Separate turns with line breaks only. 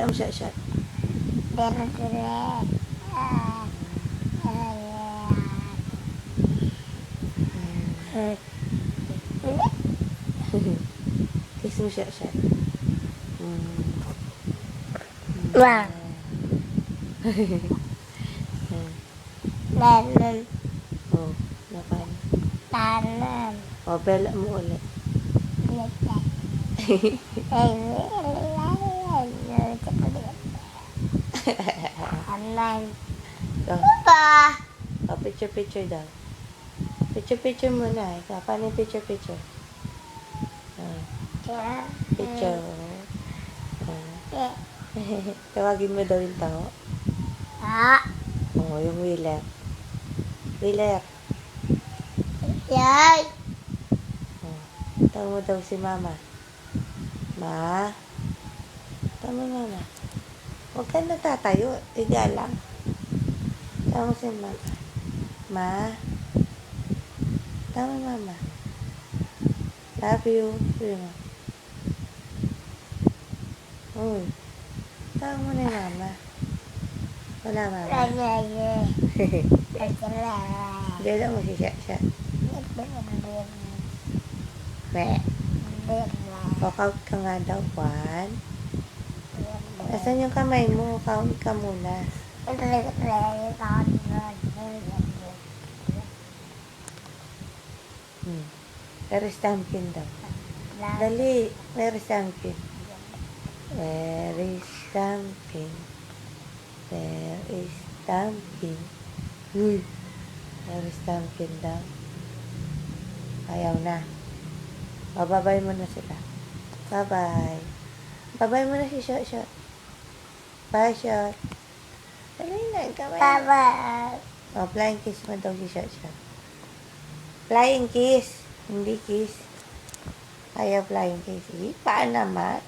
Pakita mo shot, shot. Kiss mo shot, shot.
Wow. Tanan.
Oh, napan.
Tanan.
Oh, bela mo ulit.
Tanan.
Oh,
Pa.
oh, picture daw. Picture muna. Ikaw, paano yung picture? Oh, picture. Oh. Tawagin mo daw yung tao. Oh, yung Wheeler. Wheeler.
Yay.
Oh, tawag mo daw si Mama. Ma? Tawag mo Mama. Huwag ka natatayo. Higa lang. Tawag mo si Mama. Ma? Tawag mo Mama. Love you. Sabi mo. Uy. Tawag mo na yung Mama. Wala Mama. Bela mo si Siya. Me. Walk-out ka nga daw, Juan. Asan yung kamay mo? Count ka muna. Where is Tamkin daw? Dali. Where is Tamkin? Where is Tamkin? Where is Tamkin? Uy. Where is Tamkin daw? Ayaw na. Babay mo na sila. Bye-bye. Babay mo na si Shot, Shot. Bye, Shot. Dali na, kamay.
Bye-bye.
Oh, flying kiss mo daw si Shot, Shot. Flying kiss. Hindi kiss. Ayaw flying kiss. Pa naman.